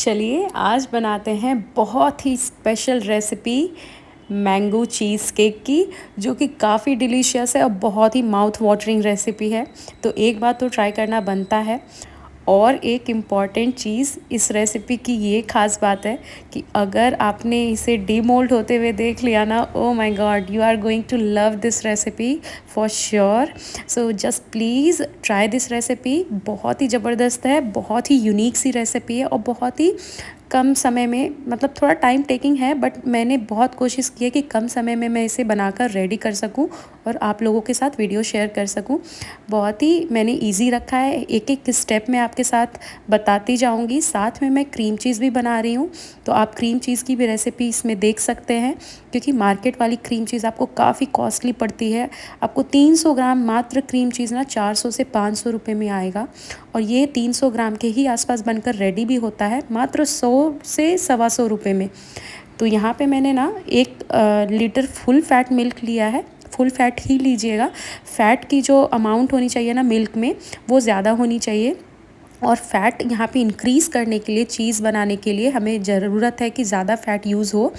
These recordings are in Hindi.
चलिए आज बनाते हैं बहुत ही special recipe mango cheese cake की, जो कि काफ़ी डिलीशियस है और बहुत ही माउथ वाटरिंग रेसिपी है। तो एक बार तो ट्राई करना बनता है। और एक इम्पॉर्टेंट चीज़ इस रेसिपी की ये ख़ास बात है कि अगर आपने इसे डीमोल्ड होते हुए देख लिया ना, oh my god, you are going to love this recipe for sure. So just please try this recipe. बहुत ही ज़बरदस्त है, बहुत ही यूनिक सी रेसिपी है और बहुत ही कम समय में, मतलब थोड़ा टाइम टेकिंग है, बट मैंने बहुत कोशिश की है कि कम समय में मैं इसे बनाकर रेडी कर सकूं और आप लोगों के साथ वीडियो शेयर कर सकूं। बहुत ही मैंने इजी रखा है, एक एक स्टेप में आपके साथ बताती जाऊंगी। साथ में मैं क्रीम चीज़ भी बना रही हूँ, तो आप क्रीम चीज़ की भी रेसिपी इसमें देख सकते हैं, क्योंकि मार्केट वाली क्रीम चीज़ आपको काफ़ी कॉस्टली पड़ती है। आपको 300 ग्राम मात्र क्रीम चीज़ ना 400 से 500 रुपये में आएगा, और ये 300 ग्राम के ही आसपास बनकर रेडी भी होता है मात्र 100 से 125 रुपये में। तो यहाँ पे मैंने ना 1 लीटर फुल फैट मिल्क लिया है। फुल फैट ही लीजिएगा। फ़ैट की जो अमाउंट होनी चाहिए ना मिल्क में, वो ज़्यादा होनी चाहिए। और फ़ैट यहाँ पे इंक्रीज़ करने के लिए, चीज़ बनाने के लिए हमें ज़रूरत है कि ज़्यादा फ़ैट यूज़ हो।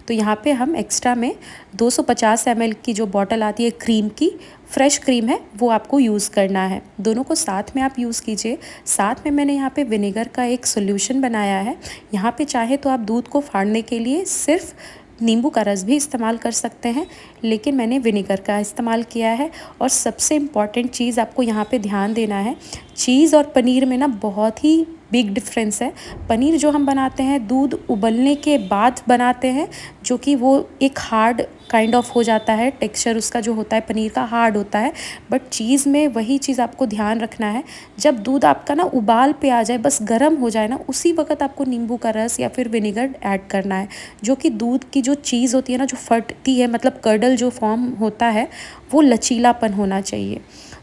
तो यहाँ पे हम एक्स्ट्रा में 250 ml की जो बॉटल आती है क्रीम की, फ्रेश क्रीम है, वो आपको यूज़ करना है। दोनों को साथ में आप यूज़ कीजिए। साथ में मैंने यहाँ पे विनेगर का एक सॉल्यूशन बनाया है। यहाँ पे चाहे तो आप दूध को फाड़ने के लिए सिर्फ नींबू का रस भी इस्तेमाल कर सकते हैं, लेकिन मैंने विनेगर का इस्तेमाल किया है। और सबसे इम्पॉर्टेंट चीज़ आपको यहाँ पे ध्यान देना है, चीज़ और पनीर में ना बहुत ही बिग डिफरेंस है। पनीर जो हम बनाते हैं दूध उबलने के बाद बनाते हैं, जो कि वो एक हार्ड काइंड ऑफ हो जाता है, टेक्सचर उसका जो होता है पनीर का हार्ड होता है। बट चीज़ में वही चीज़ आपको ध्यान रखना है, जब दूध आपका ना उबाल पे आ जाए, बस गर्म हो जाए ना, उसी वक्त आपको नींबू का रस या फिर विनेगर ऐड करना है, जो कि दूध की जो चीज़ होती है ना, जो फटती है, मतलब कर्डल जो फॉर्म होता है, वो लचीलापन होना चाहिए।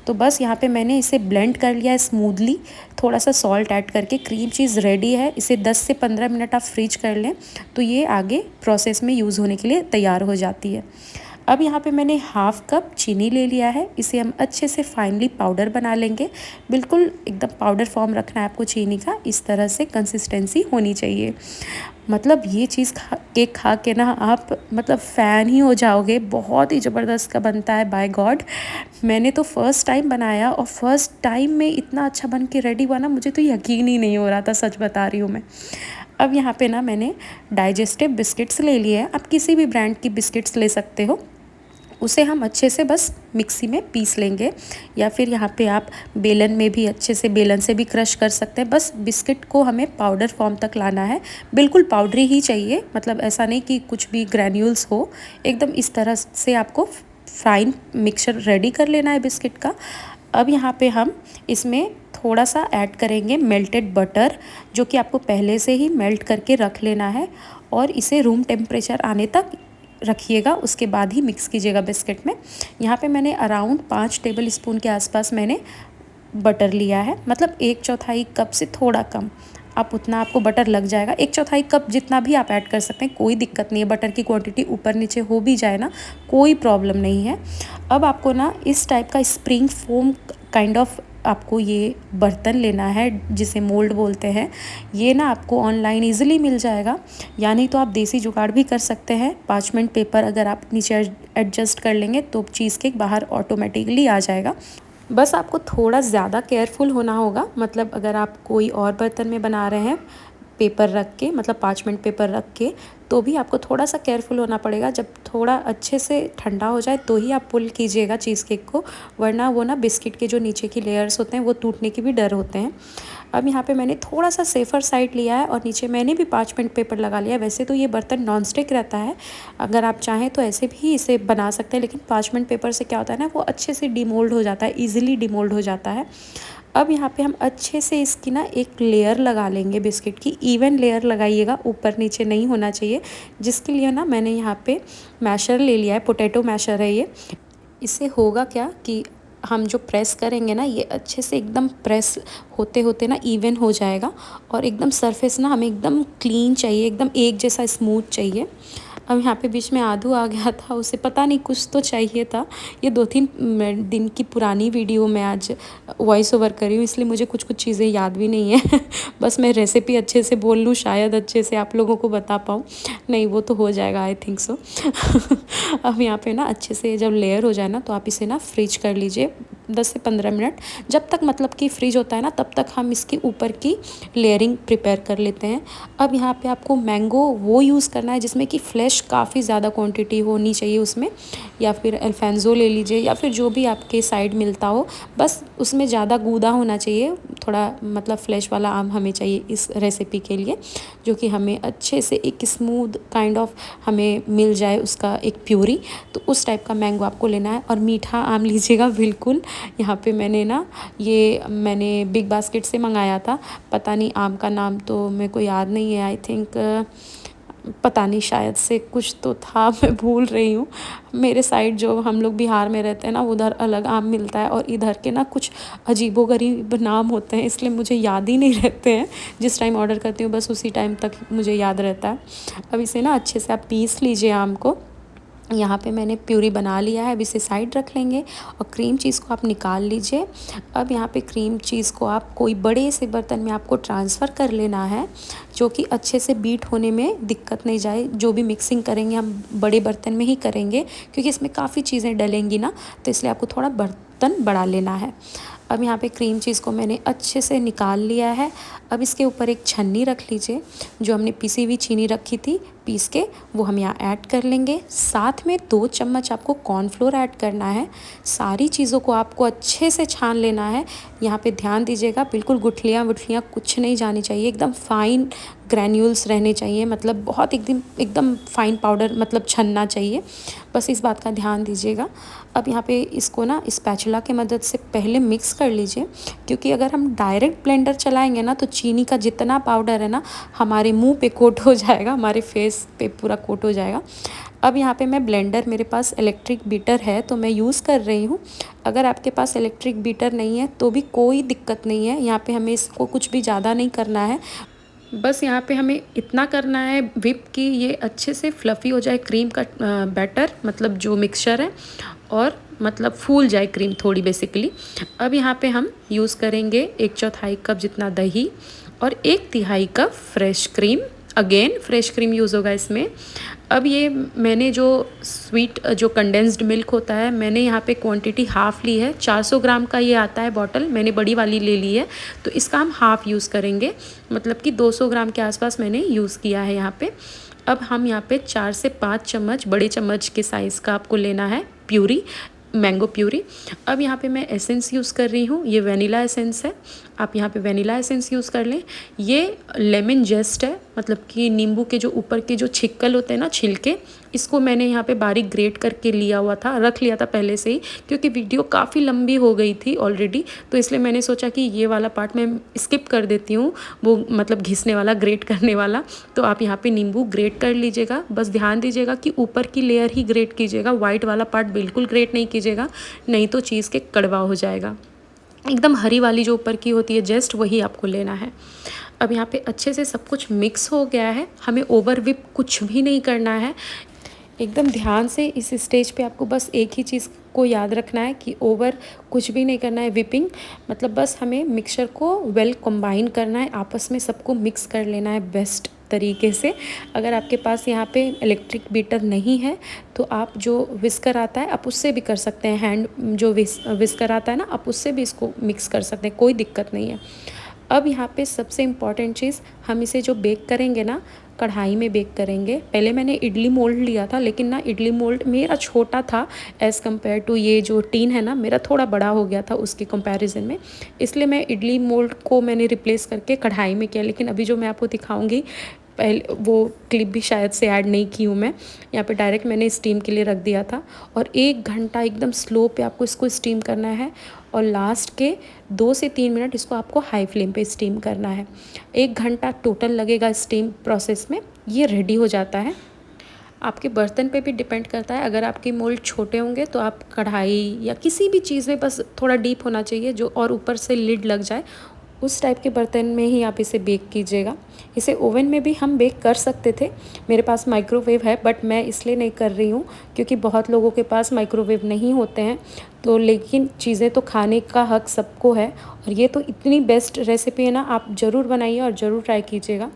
तो बस यहाँ पे मैंने इसे ब्लेंड कर लिया है स्मूथली। थोड़ा सा सॉल्ट ऐड करके क्रीम चीज़ रेडी है। इसे 10 से 15 मिनट आप फ्रीज कर लें, तो ये आगे प्रोसेस में यूज़ होने के लिए तैयार हो जाती है। अब यहाँ पे मैंने हाफ़ कप चीनी ले लिया है। इसे हम अच्छे से फाइनली पाउडर बना लेंगे। बिल्कुल एकदम पाउडर फॉर्म रखना है आपको चीनी का, इस तरह से कंसिस्टेंसी होनी चाहिए। मतलब ये चीज़ केक खा के ना आप मतलब फ़ैन ही हो जाओगे। बहुत ही ज़बरदस्त का बनता है, बाय गॉड। मैंने तो फ़र्स्ट टाइम बनाया और फ़र्स्ट टाइम में इतना अच्छा बन के रेडी हुआ ना, मुझे तो यकीन ही नहीं हो रहा था, सच बता रही हूँ मैं। अब यहाँ पे ना मैंने डाइजेस्टिव बिस्किट्स ले लिए हैं। आप किसी भी ब्रांड की बिस्किट्स ले सकते हो। उसे हम अच्छे से बस मिक्सी में पीस लेंगे, या फिर यहाँ पे आप बेलन में भी अच्छे से, बेलन से भी क्रश कर सकते हैं। बस बिस्किट को हमें पाउडर फॉर्म तक लाना है। बिल्कुल पाउडरी ही चाहिए, मतलब ऐसा नहीं कि कुछ भी ग्रैन्यूल्स हो। एकदम इस तरह से आपको फाइन मिक्सचर रेडी कर लेना है बिस्किट का। अब यहाँ पे हम इसमें थोड़ा सा ऐड करेंगे मेल्टेड बटर, जो कि आपको पहले से ही मेल्ट करके रख लेना है, और इसे रूम टेम्परेचर आने तक रखिएगा, उसके बाद ही मिक्स कीजिएगा बिस्किट में। यहाँ पे मैंने अराउंड 5 टेबल स्पून के आसपास मैंने बटर लिया है, मतलब 1/4 कप से थोड़ा कम। आप उतना आपको बटर लग जाएगा। 1/4 कप जितना भी आप ऐड कर सकते हैं, कोई दिक्कत नहीं है। बटर की क्वांटिटी ऊपर नीचे हो भी जाए ना, कोई प्रॉब्लम नहीं है। अब आपको ना इस टाइप का स्प्रिंग फोम काइंड ऑफ आपको ये बर्तन लेना है, जिसे मोल्ड बोलते हैं। ये ना आपको ऑनलाइन इजीली मिल जाएगा, या नहीं तो आप देसी जुगाड़ भी कर सकते हैं। पार्चमेंट पेपर अगर आप नीचे एडजस्ट कर लेंगे तो चीज़ केक बाहर ऑटोमेटिकली आ जाएगा। बस आपको थोड़ा ज़्यादा केयरफुल होना होगा, मतलब अगर आप कोई और बर्तन में बना रहे हैं पेपर रख के, मतलब पार्चमेंट पेपर रख के, तो भी आपको थोड़ा सा केयरफुल होना पड़ेगा। जब थोड़ा अच्छे से ठंडा हो जाए तो ही आप पुल कीजिएगा चीज़ केक को, वरना वो ना बिस्किट के जो नीचे की लेयर्स होते हैं वो टूटने की भी डर होते हैं। अब यहाँ पे मैंने थोड़ा सा सेफ़र साइड लिया है और नीचे मैंने भी पार्चमेंट पेपर लगा लिया। वैसे तो ये बर्तन नॉन स्टिक रहता है, अगर आप चाहें तो ऐसे भी इसे बना सकते हैं, लेकिन पार्चमेंट पेपर से क्या होता है ना, वो अच्छे से डिमोल्ड हो जाता है, ईजिली डिमोल्ड हो जाता है। अब यहाँ पे हम अच्छे से इसकी ना एक लेयर लगा लेंगे बिस्किट की। इवन लेयर लगाइएगा, ऊपर नीचे नहीं होना चाहिए। जिसके लिए ना मैंने यहाँ पे मैशर ले लिया है, पोटैटो मैशर है ये। इससे होगा क्या कि हम जो प्रेस करेंगे ना, ये अच्छे से एकदम प्रेस होते होते ना इवन हो जाएगा, और एकदम सरफेस ना हमें एकदम क्लीन चाहिए, एकदम एक जैसा स्मूथ चाहिए। अब यहाँ पे बीच में आदू आ गया था, उसे पता नहीं कुछ तो चाहिए था। ये 2-3 दिन की पुरानी वीडियो मैं आज वॉइस ओवर कर रही हूँ, इसलिए मुझे कुछ-कुछ चीज़ें याद भी नहीं है। बस मैं रेसिपी अच्छे से बोल लूँ, शायद अच्छे से आप लोगों को बता पाऊँ। नहीं, वो तो हो जाएगा, आई थिंक सो। अब यहाँ पे ना अच्छे से जब लेयर हो जाए ना, तो आप इसे ना फ्रीज कर लीजिए 10 से 15 मिनट। जब तक मतलब कि फ्रीज होता है ना, तब तक हम इसकी ऊपर की लेयरिंग प्रिपेयर कर लेते हैं। अब यहाँ पे आपको मैंगो वो यूज़ करना है जिसमें कि फ्लेश काफ़ी ज़्यादा क्वांटिटी होनी चाहिए उसमें, या फिर अल्फांसो ले लीजिए, या फिर जो भी आपके साइड मिलता हो, बस उसमें ज़्यादा गूदा होना चाहिए। थोड़ा मतलब फ्लेश वाला आम हमें चाहिए इस रेसिपी के लिए, जो कि हमें अच्छे से एक स्मूथ काइंड ऑफ हमें मिल जाए उसका एक प्यूरी। तो उस टाइप का मैंगो आपको लेना है, और मीठा आम लीजिएगा बिल्कुल। यहाँ पे मैंने बिग बास्केट से मंगाया था, पता नहीं आम का नाम तो मेरे को याद नहीं है। आई थिंक पता नहीं, शायद से कुछ तो था, मैं भूल रही हूँ। मेरे साइड जो हम लोग बिहार में रहते हैं ना, उधर अलग आम मिलता है, और इधर के ना कुछ अजीबोगरीब नाम होते हैं, इसलिए मुझे याद ही नहीं रहते हैं। जिस टाइम ऑर्डर करती हूँ बस उसी टाइम तक मुझे याद रहता है। अब इसे ना अच्छे से आप पीस लीजिए आम को। यहाँ पे मैंने प्यूरी बना लिया है, अब इसे साइड रख लेंगे, और क्रीम चीज़ को आप निकाल लीजिए। अब यहाँ पे क्रीम चीज़ को आप कोई बड़े से बर्तन में आपको ट्रांसफ़र कर लेना है, जो कि अच्छे से बीट होने में दिक्कत नहीं जाए। जो भी मिक्सिंग करेंगे हम बड़े बर्तन में ही करेंगे, क्योंकि इसमें काफ़ी चीज़ें डलेंगी ना, तो इसलिए आपको थोड़ा बर्तन बड़ा लेना है। अब यहाँ पे क्रीम चीज़ को मैंने अच्छे से निकाल लिया है। अब इसके ऊपर एक छन्नी रख लीजिए, जो हमने पिसी हुई चीनी रखी थी पीस के, वो हम यहाँ ऐड कर लेंगे। साथ में 2 चम्मच आपको कॉर्नफ्लोर ऐड करना है। सारी चीज़ों को आपको अच्छे से छान लेना है। यहाँ पे ध्यान दीजिएगा, बिल्कुल गुठलियाँ वुठलियाँ कुछ नहीं जानी चाहिए, एकदम फाइन ग्रैन्यूल्स रहने चाहिए, मतलब बहुत एकदम फाइन पाउडर मतलब छनना चाहिए। बस इस बात का ध्यान दीजिएगा। अब यहाँ पे इसको ना स्पैचुला की मदद से पहले मिक्स कर लीजिए, क्योंकि अगर हम डायरेक्ट ब्लेंडर चलाएंगे ना, तो चीनी का जितना पाउडर है ना, हमारे मुंह पे कोट हो जाएगा, हमारे फेस पे पूरा कोट हो जाएगा। अब यहाँ पे मैं ब्लेंडर, मेरे पास इलेक्ट्रिक बीटर है तो मैं यूज़ कर रही हूँ। अगर आपके पास इलेक्ट्रिक बीटर नहीं है तो भी कोई दिक्कत नहीं है। यहाँ पे हमें इसको कुछ भी ज़्यादा नहीं करना है, बस यहाँ पे हमें इतना करना है व्हिप कि ये अच्छे से फ्लफ़ी हो जाए क्रीम का बैटर, मतलब जो मिक्सचर है, और मतलब फूल जाए क्रीम थोड़ी बेसिकली। अब यहाँ पे हम यूज़ करेंगे 1/4 कप जितना दही, और 1/3 cup fresh cream. Again fresh cream use होगा इसमें। अब ये मैंने जो स्वीट जो कंडेंस्ड मिल्क होता है, मैंने यहाँ पे क्वांटिटी हाफ़ ली है। 400 ग्राम का ये आता है बॉटल, मैंने बड़ी वाली ले ली है, तो इसका हम हाफ़ यूज़ करेंगे, मतलब कि 200 ग्राम के आसपास मैंने यूज़ किया है यहाँ पे। अब हम यहाँ पे 4 से 5 चम्मच, बड़े चम्मच के साइज़ का आपको लेना है प्यूरी, मैंगो प्यूरी। अब यहाँ पे मैं एसेंस यूज़ कर रही हूँ, ये वनीला एसेंस है, आप यहाँ पे वनीला एसेंस यूज़ कर लें। ये लेमन जेस्ट है, मतलब कि नींबू के जो ऊपर के जो छिक्कल होते हैं ना, छिलके, इसको मैंने यहाँ पे बारीक ग्रेट करके लिया हुआ था, रख लिया था पहले से ही, क्योंकि वीडियो काफ़ी लंबी हो गई थी ऑलरेडी, तो इसलिए मैंने सोचा कि ये वाला पार्ट मैं स्किप कर देती हूँ, वो मतलब घिसने वाला, ग्रेट करने वाला। तो आप यहाँ पे नींबू ग्रेट कर लीजिएगा। बस ध्यान दीजिएगा कि ऊपर की लेयर ही ग्रेट कीजिएगा, वाइट वाला पार्ट बिल्कुल ग्रेट नहीं कीजिएगा, नहीं तो चीज़ के कड़वा हो जाएगा। एकदम हरी वाली जो ऊपर की होती है जस्ट वही आपको लेना है। अब यहाँ पे अच्छे से सब कुछ मिक्स हो गया है, हमें ओवर व्हिप कुछ भी नहीं करना है। एकदम ध्यान से इस स्टेज पे आपको बस एक ही चीज़ को याद रखना है कि ओवर कुछ भी नहीं करना है व्हिपिंग, मतलब बस हमें मिक्सचर को वेल कंबाइन करना है, आपस में सबको मिक्स कर लेना है बेस्ट तरीके से। अगर आपके पास यहाँ पे इलेक्ट्रिक बीटर नहीं है तो आप जो विस्कर आता है आप उससे भी कर सकते हैं, हैंड जो विस्कर आता है ना, आप उससे भी इसको मिक्स कर सकते हैं, कोई दिक्कत नहीं है। अब यहाँ पे सबसे इम्पॉर्टेंट चीज़, हम इसे जो बेक करेंगे ना, कढ़ाई में बेक करेंगे। पहले मैंने इडली मोल्ड लिया था, लेकिन ना इडली मोल्ड मेरा छोटा था एज़ कम्पेयर टू ये जो टीन है ना, मेरा थोड़ा बड़ा हो गया था उसके कंपैरिजन में, इसलिए मैं इडली मोल्ड को मैंने रिप्लेस करके कढ़ाई में किया। लेकिन अभी जो मैं आपको दिखाऊंगी, पहले वो क्लिप भी शायद से ऐड नहीं की हूँ मैं, यहाँ पे डायरेक्ट मैंने स्टीम के लिए रख दिया था, और 1 घंटा एकदम स्लो पे आपको इसको स्टीम करना है, और लास्ट के 2 से 3 मिनट इसको आपको हाई फ्लेम पे स्टीम करना है। 1 घंटा टोटल लगेगा स्टीम प्रोसेस में, ये रेडी हो जाता है। आपके बर्तन पे भी डिपेंड करता है, अगर आपके मोल्ड छोटे होंगे तो आप कढ़ाई या किसी भी चीज़ में बस थोड़ा डीप होना चाहिए जो, और ऊपर से लिड लग जाए, उस टाइप के बर्तन में ही आप इसे बेक कीजिएगा। इसे ओवन में भी हम बेक कर सकते थे, मेरे पास माइक्रोवेव है, बट मैं इसलिए नहीं कर रही हूँ क्योंकि बहुत लोगों के पास माइक्रोवेव नहीं होते हैं। तो लेकिन चीज़ें तो खाने का हक सबको है, और ये तो इतनी बेस्ट रेसिपी है ना, आप ज़रूर बनाइए और ज़रूर ट्राई कीजिएगा।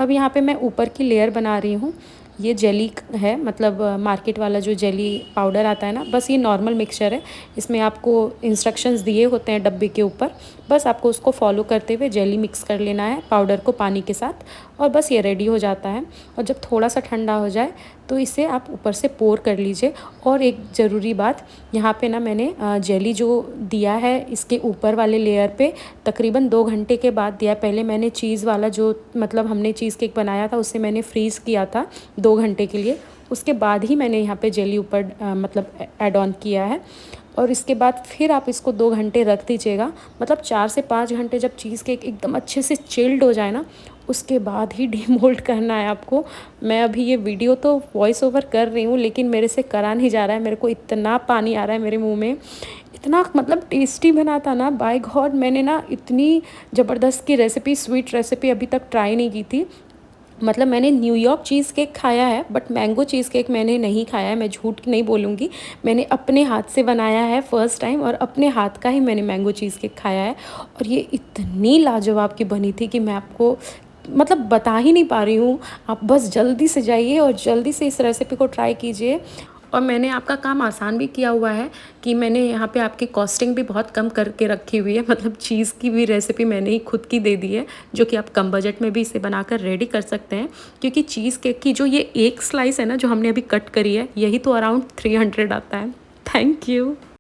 अब यहाँ पे मैं ऊपर की लेयर बना रही हूँ। ये जेली है, मतलब मार्केट वाला जो जेली पाउडर आता है ना, बस ये नॉर्मल मिक्सचर है। इसमें आपको इंस्ट्रक्शंस दिए होते हैं डब्बे के ऊपर, बस आपको उसको फॉलो करते हुए जेली मिक्स कर लेना है पाउडर को पानी के साथ, और बस ये रेडी हो जाता है। और जब थोड़ा सा ठंडा हो जाए तो इसे आप ऊपर से पोर कर लीजिए। और एक ज़रूरी बात, यहाँ पे ना मैंने जेली जो दिया है इसके ऊपर वाले लेयर पे तकरीबन 2 घंटे के बाद दिया। पहले मैंने चीज़ वाला जो, मतलब हमने चीज़ केक बनाया था, उसे मैंने फ्रीज़ किया था 2 घंटे के लिए, उसके बाद ही मैंने यहाँ पे जेली ऊपर मतलब ऐड ऑन किया है। और इसके बाद फिर आप इसको 2 घंटे रख दीजिएगा, मतलब 4 से 5 घंटे। जब चीज़ केक एकदम अच्छे से चिल्ड हो जाए ना, उसके बाद ही डीमोल्ड करना है आपको। मैं अभी ये वीडियो तो वॉइस ओवर कर रही हूँ, लेकिन मेरे से करा नहीं जा रहा है, मेरे को इतना पानी आ रहा है मेरे मुंह में। इतना मतलब टेस्टी बना था ना, बाय गॉड, मैंने ना इतनी ज़बरदस्त की रेसिपी, स्वीट रेसिपी अभी तक ट्राई नहीं की थी। मतलब मैंने न्यूयॉर्क चीज़ केक खाया है, बट मैंगो चीज़ केक मैंने नहीं खाया है, मैं झूठ नहीं बोलूँगी। मैंने अपने हाथ से बनाया है फर्स्ट टाइम, और अपने हाथ का ही मैंने मैंगो चीज़ केक खाया है। और ये इतनी लाजवाब की बनी थी कि मैं आपको मतलब बता ही नहीं पा रही हूँ। आप बस जल्दी से जाइए और जल्दी से इस रेसिपी को ट्राई कीजिए। और मैंने आपका काम आसान भी किया हुआ है कि मैंने यहाँ पे आपकी कॉस्टिंग भी बहुत कम करके रखी हुई है, मतलब चीज़ की भी रेसिपी मैंने ही खुद की दे दी है, जो कि आप कम बजट में भी इसे बनाकर रेडी कर सकते हैं। क्योंकि चीज़ केक की जो ये एक स्लाइस है ना, जो हमने अभी कट करी है, यही तो अराउंड 300 आता है। Thank you.